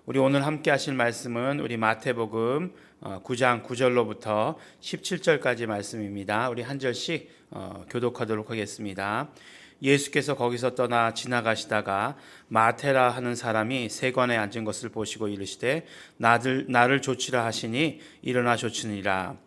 우리 오늘 함께 하실 말씀은 우리 마태복음 9장 9절로부터 17절까지 말씀입니다. 우리 한 절씩 교독하도록 하겠습니다. 예수께서 거기서 떠나 지나가시다가 마테라 하는 사람이 세관에 앉은 것을 보시고 이르시되 나를 조치라 하시니 일어나 조치니라.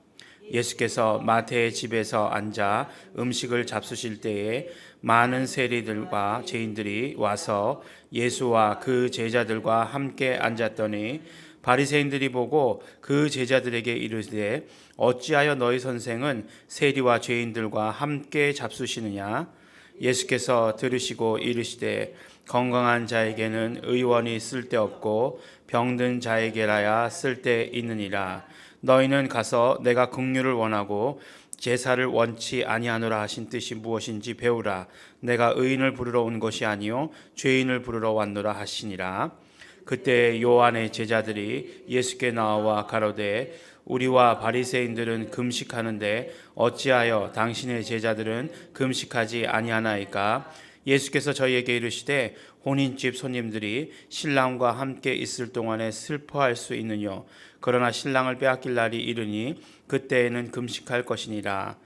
예수께서 마태의 집에서 앉아 음식을 잡수실 때에 많은 세리들과 죄인들이 와서 예수와 그 제자들과 함께 앉았더니 바리새인들이 보고 그 제자들에게 이르되 어찌하여 너희 선생은 세리와 죄인들과 함께 잡수시느냐. 예수께서 들으시고 이르시되 건강한 자에게는 의원이 쓸데없고 병든 자에게라야 쓸데있느니라. 너희는 가서 내가 긍휼을 원하고 제사를 원치 아니하노라 하신 뜻이 무엇인지 배우라. 내가 의인을 부르러 온 것이 아니요 죄인을 부르러 왔노라 하시니라. 그때 요한의 제자들이 예수께 나와 가로되 우리와 바리새인들은 금식하는데 어찌하여 당신의 제자들은 금식하지 아니하나이까? 예수께서 저희에게 이르시되 혼인집 손님들이 신랑과 함께 있을 동안에 슬퍼할 수 있느뇨. 그러나 신랑을 빼앗길 날이 이르니 그때에는 금식할 것이니라.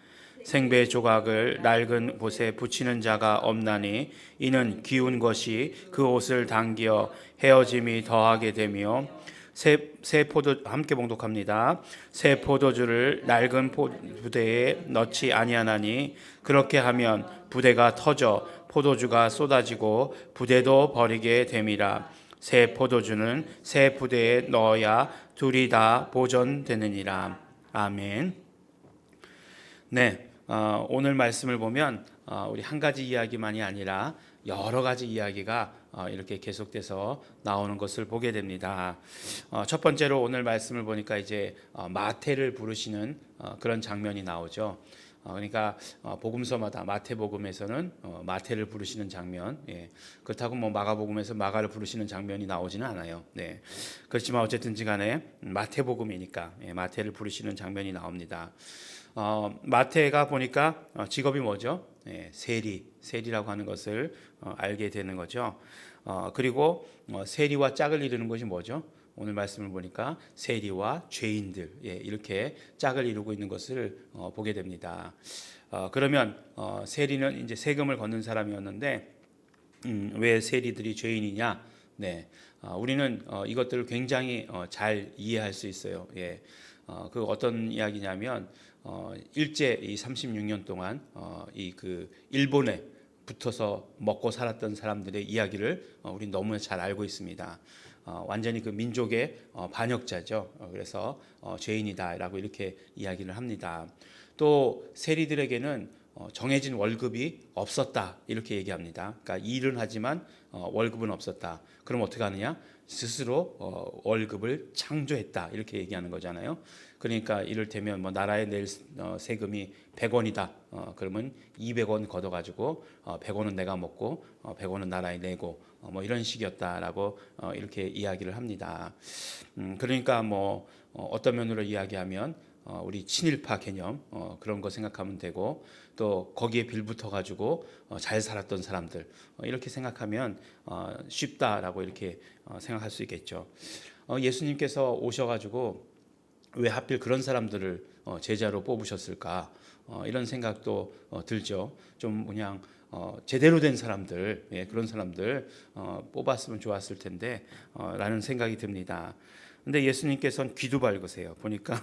생배 조각을 낡은 옷에 붙이는 자가 없나니 이는 기운 것이 그 옷을 당겨 헤어짐이 더하게 되며 새 포도 함께 봉독합니다. 새 포도주를 낡은 부대에 넣지 아니하나니 그렇게 하면 부대가 터져 포도주가 쏟아지고 부대도 버리게 됨이라. 새 포도주는 새 부대에 넣어야 둘이 다 보존되느니라. 아멘. 네, 오늘 말씀을 보면 우리 한 가지 이야기만이 아니라 여러 가지 이야기가 이렇게 계속돼서 나오는 것을 보게 됩니다. 첫 번째로 오늘 말씀을 보니까 이제 마태를 부르시는 그런 장면이 나오죠. 그러니까 복음서마다 마태복음에서는 마태를 부르시는 장면, 그렇다고 뭐 마가복음에서 마가를 부르시는 장면이 나오지는 않아요. 네. 그렇지만 어쨌든지간에 마태복음이니까 마태를 부르시는 장면이 나옵니다. 마태가 보니까 직업이 뭐죠? 세리라고 하는 것을 알게 되는 거죠. 그리고 세리와 짝을 이루는 것이 뭐죠? 오늘 말씀을 보니까 세리와 죄인들 이렇게 짝을 이루고 있는 것을 보게 됩니다. 그러면 세리는 이제 세금을 걷는 사람이었는데 왜 세리들이 죄인이냐? 네, 우리는 이것들을 굉장히 잘 이해할 수 있어요. 그 어떤 이야기냐면 일제 이 36년 동안 이 그 일본에 붙어서 먹고 살았던 사람들의 이야기를 우리 너무 잘 알고 있습니다. 완전히 그 민족의 반역자죠. 그래서 죄인이다라고 이렇게 이야기를 합니다. 또 세리들에게는 정해진 월급이 없었다 이렇게 얘기합니다. 그러니까 일은 하지만 월급은 없었다. 그럼 어떻게 하느냐? 스스로 월급을 창조했다 이렇게 얘기하는 거잖아요. 그러니까 이를테면 뭐 나라에 낼 세금이 100원이다. 그러면 200원 걷어가지고 100원은 내가 먹고 100원은 나라에 내고 뭐 이런 식이었다라고 이렇게 이야기를 합니다. 그러니까 뭐 어떤 면으로 이야기하면 우리 친일파 개념 그런 거 생각하면 되고 또 거기에 빌붙어 가지고 잘 살았던 사람들 이렇게 생각하면 쉽다라고 이렇게 생각할 수 있겠죠. 예수님께서 오셔가지고 왜 하필 그런 사람들을 제자로 뽑으셨을까 이런 생각도 들죠. 좀 그냥 제대로 된 사람들 그런 사람들 뽑았으면 좋았을 텐데 라는 생각이 듭니다. 근데 예수님께서는 귀도 밝으세요. 보니까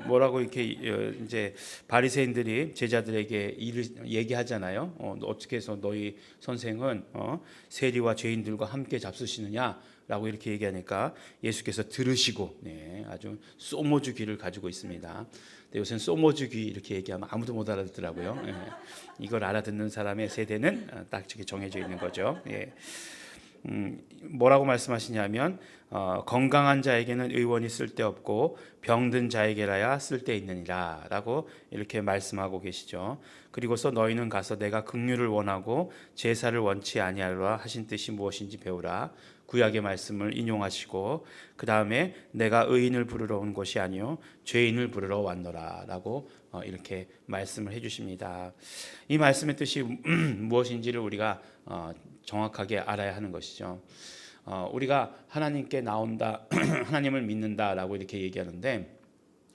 뭐라고 이렇게 이제 바리새인들이 제자들에게 얘기하잖아요. 어떻게 해서 너희 선생은 세리와 죄인들과 함께 잡수시느냐라고 이렇게 얘기하니까 예수께서 들으시고 아주 소모주 귀를 가지고 있습니다. 근데 요새는 소모주 귀 이렇게 얘기하면 아무도 못 알아듣더라고요. 이걸 알아듣는 사람의 세대는 딱 저기 정해져 있는 거죠. 뭐라고 말씀하시냐면 건강한 자에게는 의원이 쓸데없고 병든 자에게라야 쓸데있느니라 라고 이렇게 말씀하고 계시죠. 그리고서 너희는 가서 내가 긍휼을 원하고 제사를 원치 아니하노라 하신 뜻이 무엇인지 배우라. 구약의 말씀을 인용하시고 그 다음에 내가 의인을 부르러 온 것이 아니요 죄인을 부르러 왔노라 라고 이렇게 말씀을 해주십니다. 이 말씀의 뜻이 무엇인지를 우리가 정확하게 알아야 하는 것이죠. 우리가 하나님께 나온다, 하나님을 믿는다라고 이렇게 얘기하는데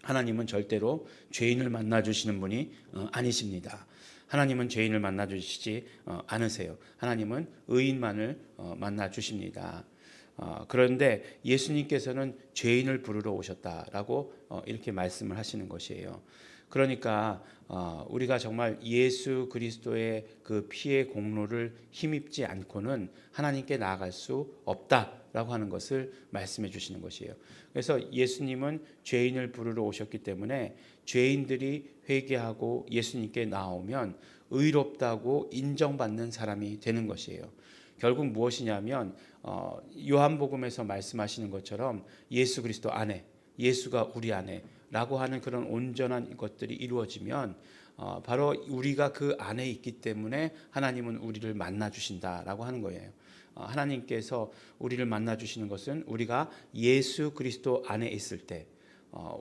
하나님은 절대로 죄인을 만나 주시는 분이 아니십니다. 하나님은 죄인을 만나 주시지 않으세요. 하나님은 의인만을 만나 주십니다. 그런데 예수님께서는 죄인을 부르러 오셨다라고 이렇게 말씀을 하시는 것이에요. 그러니까 우리가 정말 예수 그리스도의 그 피의 공로를 힘입지 않고는 하나님께 나아갈 수 없다라고 하는 것을 말씀해 주시는 것이에요. 그래서 예수님은 죄인을 부르러 오셨기 때문에 죄인들이 회개하고 예수님께 나오면 의롭다고 인정받는 사람이 되는 것이에요. 결국 무엇이냐면 요한복음에서 말씀하시는 것처럼 예수 그리스도 안에, 예수가 우리 안에 라고 하는 그런 온전한 것들이 이루어지면 바로 우리가 그 안에 있기 때문에 하나님은 우리를 만나 주신다라고 하는 거예요. 하나님께서 우리를 만나 주시는 것은 우리가 예수 그리스도 안에 있을 때,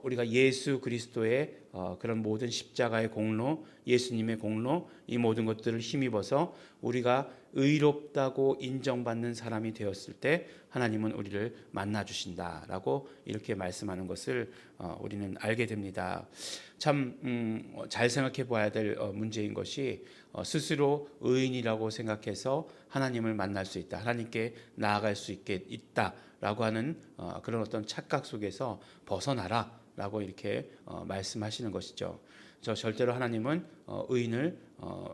우리가 예수 그리스도의 그런 모든 십자가의 공로, 예수님의 공로, 이 모든 것들을 힘입어서 우리가 의롭다고 인정받는 사람이 되었을 때 하나님은 우리를 만나 주신다라고 이렇게 말씀하는 것을 우리는 알게 됩니다. 참 잘 생각해 봐야 될 문제인 것이 스스로 의인이라고 생각해서 하나님을 만날 수 있다, 하나님께 나아갈 수 있다라고 하는 그런 어떤 착각 속에서 벗어나라라고 이렇게 말씀하시는 것이죠. 저 절대로 하나님은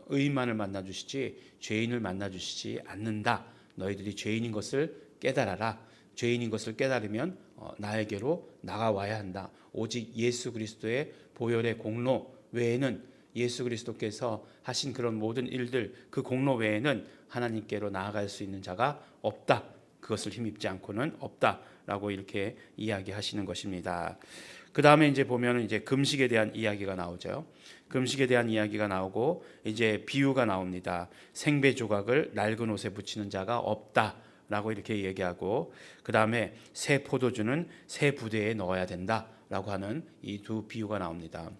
의인만을 만나 주시지 죄인을 만나 주시지 않는다. 너희들이 죄인인 것을 깨달아라. 죄인인 것을 깨달으면 나에게로 나가와야 한다. 오직 예수 그리스도의 보혈의 공로 외에는, 예수 그리스도께서 하신 그런 모든 일들, 그 공로 외에는 하나님께로 나아갈 수 있는 자가 없다. 그것을 힘입지 않고는 없다라고 이렇게 이야기하시는 것입니다. 그 다음에 이제 보면은 이제 금식에 대한 이야기가 나오죠. 금식에 대한 이야기가 나오고 이제 비유가 나옵니다. 생배 조각을 낡은 옷에 붙이는 자가 없다라고 이렇게 얘기하고, 그 다음에 새 포도주는 새 부대에 넣어야 된다라고 하는 이 두 비유가 나옵니다.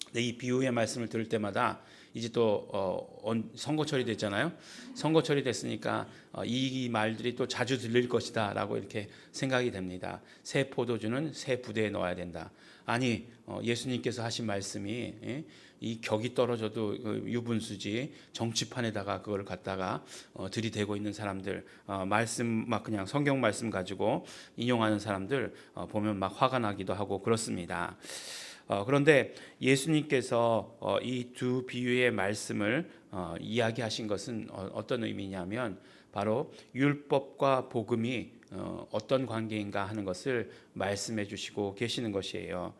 근데 이 비유의 말씀을 들을 때마다 이제 또 선거철이 됐잖아요. 선거철이 됐으니까 이 말들이 또 자주 들릴 것이다라고 이렇게 생각이 됩니다. 새 포도주는 새 부대에 넣어야 된다. 아니 예수님께서 하신 말씀이 이 격이 떨어져도 그 유분수지 정치판에다가 그걸 갖다가 들이대고 있는 사람들, 말씀 막 그냥 성경 말씀 가지고 인용하는 사람들 보면 막 화가 나기도 하고 그렇습니다. 그런데 예수님께서 이 두 비유의 말씀을 이야기하신 것은 어떤 의미냐면 바로 율법과 복음이 어떤 관계인가 하는 것을 말씀해 주시고 계시는 것이에요.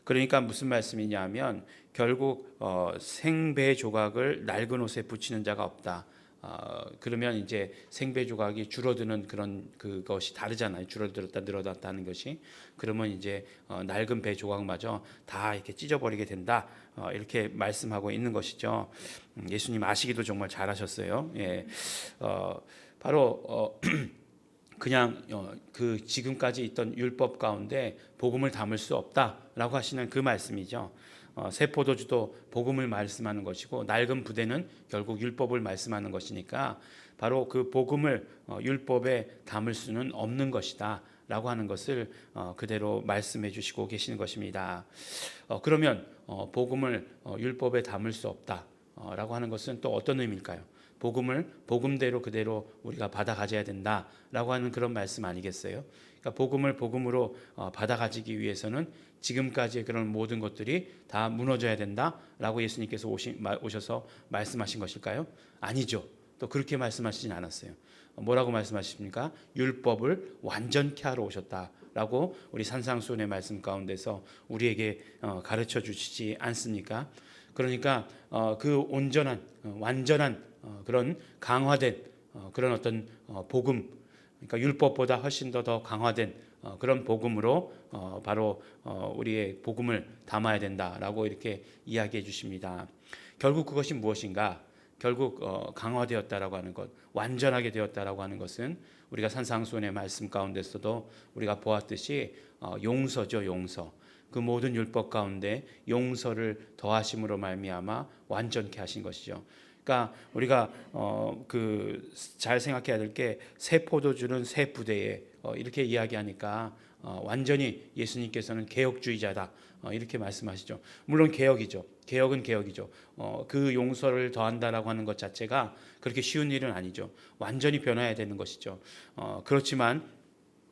그러니까 무슨 말씀이냐면 결국 생배 조각을 낡은 옷에 붙이는 자가 없다. 그러면 이제 생배 조각이 줄어드는 그런 그것이 다르잖아요. 줄어들었다 늘어났다 하는 것이. 그러면 이제 낡은 배 조각마저 다 이렇게 찢어버리게 된다. 이렇게 말씀하고 있는 것이죠. 예수님 아시기도 정말 잘하셨어요. 예, 바로 그냥 그 지금까지 있던 율법 가운데 복음을 담을 수 없다라고 하시는 그 말씀이죠. 새 포도주도 복음을 말씀하는 것이고 낡은 부대는 결국 율법을 말씀하는 것이니까 바로 그 복음을 율법에 담을 수는 없는 것이다 라고 하는 것을 그대로 말씀해 주시고 계시는 것입니다. 그러면 복음을 율법에 담을 수 없다 라고 하는 것은 또 어떤 의미일까요? 복음을 복음대로 그대로 우리가 받아 가져야 된다라고 하는 그런 말씀 아니겠어요? 그러니까 복음을 복음으로 받아 가지기 위해서는 지금까지의 그런 모든 것들이 다 무너져야 된다라고 예수님께서 오셔서 말씀하신 것일까요? 아니죠. 또 그렇게 말씀하시진 않았어요. 뭐라고 말씀하십니까? 율법을 완전케 하러 오셨다라고 우리 산상수훈의 말씀 가운데서 우리에게 가르쳐 주시지 않습니까? 그러니까 그 온전한 완전한 그런 강화된 그런 어떤 복음, 그러니까 율법보다 훨씬 더 강화된 그런 복음으로 바로 우리의 복음을 담아야 된다라고 이렇게 이야기해 주십니다. 결국 그것이 무엇인가? 결국 강화되었다라고 하는 것, 완전하게 되었다라고 하는 것은 우리가 산상수훈의 말씀 가운데서도 우리가 보았듯이 용서죠, 용서. 그 모든 율법 가운데 용서를 더하심으로 말미암아 완전케 하신 것이죠. 그러니까 우리가 그 잘 생각해야 될 게 새 포도주는 새 부대에 이렇게 이야기하니까 완전히 예수님께서는 개혁주의자다 이렇게 말씀하시죠. 물론 개혁이죠. 개혁은 개혁이죠. 그 용서를 더한다라고 하는 것 자체가 그렇게 쉬운 일은 아니죠. 완전히 변화해야 되는 것이죠. 그렇지만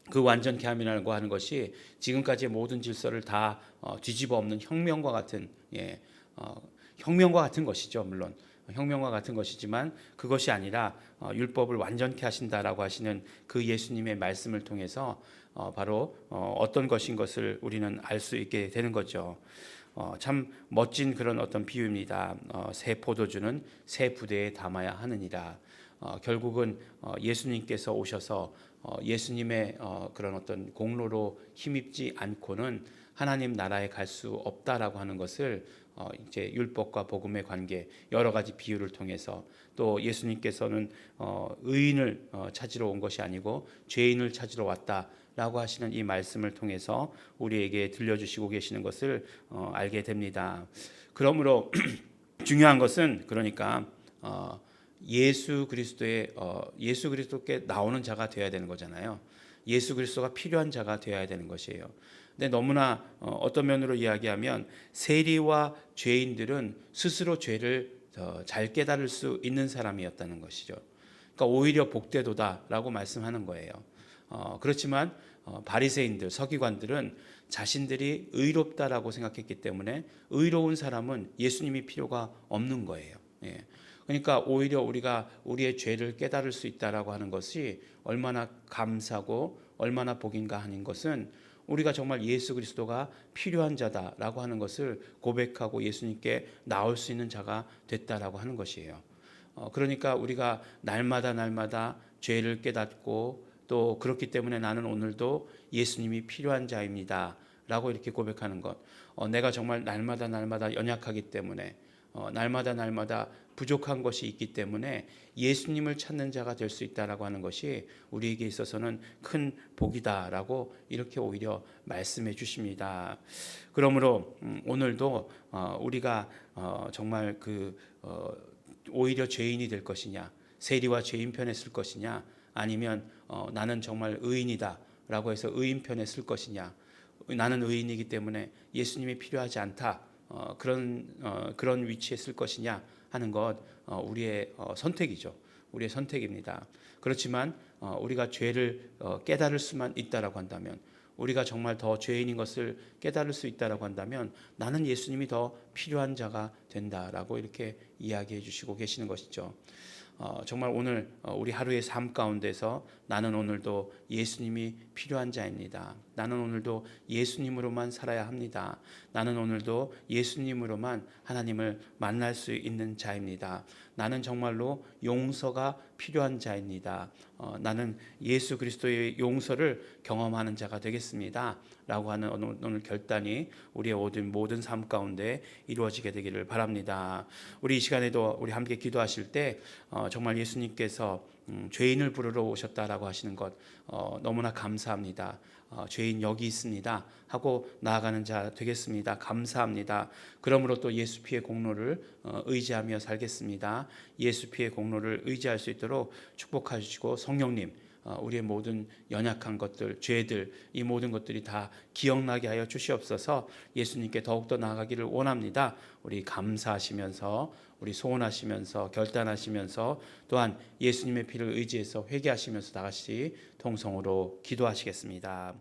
그 완전 개함이라고 하는 것이 지금까지의 모든 질서를 다 뒤집어 엎는 혁명과 같은 혁명과 같은 것이죠. 물론 혁명과 같은 것이지만 그것이 아니라 율법을 완전케 하신다라고 하시는 그 예수님의 말씀을 통해서 바로 어떤 것인 것을 우리는 알 수 있게 되는 거죠. 참 멋진 그런 어떤 비유입니다. 새 포도주는 새 부대에 담아야 하느니라. 결국은 예수님께서 오셔서 예수님의 그런 어떤 공로로 힘입지 않고는 하나님 나라에 갈 수 없다라고 하는 것을 이제 율법과 복음의 관계 여러 가지 비유를 통해서 또 예수님께서는 의인을 찾으러 온 것이 아니고 죄인을 찾으러 왔다라고 하시는 이 말씀을 통해서 우리에게 들려주시고 계시는 것을 알게 됩니다. 그러므로 중요한 것은 그러니까 예수 그리스도께 나오는 자가 되어야 되는 거잖아요. 예수 그리스도가 필요한 자가 되어야 되는 것이에요. 근데 너무나 어떤 면으로 이야기하면 세리와 죄인들은 스스로 죄를 잘 깨달을 수 있는 사람이었다는 것이죠. 그러니까 오히려 복되도다라고 말씀하는 거예요. 그렇지만 바리새인들, 서기관들은 자신들이 의롭다라고 생각했기 때문에 의로운 사람은 예수님이 필요가 없는 거예요. 예. 그러니까 오히려 우리가 우리의 죄를 깨달을 수 있다라고 하는 것이 얼마나 감사고 얼마나 복인가 하는 것은 우리가 정말 예수 그리스도가 필요한 자다라고 하는 것을 고백하고 예수님께 나올 수 있는 자가 됐다라고 하는 것이에요. 그러니까 우리가 날마다 죄를 깨닫고 또 그렇기 때문에 나는 오늘도 예수님이 필요한 자입니다 라고 이렇게 고백하는 것, 내가 정말 날마다 연약하기 때문에 날마다 부족한 것이 있기 때문에 예수님을 찾는 자가 될 수 있다라고 하는 것이 우리에게 있어서는 큰 복이다라고 이렇게 오히려 말씀해 주십니다. 그러므로 오늘도 우리가 정말 오히려 죄인이 될 것이냐, 세리와 죄인 편에 쓸 것이냐, 아니면 나는 정말 의인이다라고 해서 의인 편에 쓸 것이냐, 나는 의인이기 때문에 예수님이 필요하지 않다. 그런 위치에 쓸 것이냐 하는 것 우리의 선택이죠. 우리의 선택입니다. 그렇지만 우리가 죄를 깨달을 수만 있다라고 한다면, 우리가 정말 더 죄인인 것을 깨달을 수 있다라고 한다면 나는 예수님이 더 필요한 자가 된다라고 이렇게 이야기해 주시고 계시는 것이죠. 정말 오늘 우리 하루의 삶 가운데서 나는 오늘도 예수님이 필요한 자입니다. 나는 오늘도 예수님으로만 살아야 합니다. 나는 오늘도 예수님으로만 하나님을 만날 수 있는 자입니다. 나는 정말로 용서가 필요한 자입니다. 나는 예수 그리스도의 용서를 경험하는 자가 되겠습니다 라고 하는 오늘 결단이 우리의 모든 삶 가운데 이루어지게 되기를 바랍니다. 우리 이 시간에도 우리 함께 기도하실 때 정말 예수님께서 죄인을 부르러 오셨다라고 하시는 것 너무나 감사합니다. 죄인 여기 있습니다 하고 나아가는 자 되겠습니다. 감사합니다. 그러므로 또 예수 피의 공로를 의지하며 살겠습니다. 예수 피의 공로를 의지할 수 있도록 축복하시고 성령님, 우리의 모든 연약한 것들, 죄들, 이 모든 것들이 다 기억나게 하여 주시옵소서. 예수님께 더욱더 나아가기를 원합니다. 우리 감사하시면서, 우리 소원하시면서, 결단하시면서, 또한 예수님의 피를 의지해서 회개하시면서 다같이 통성으로 기도하시겠습니다.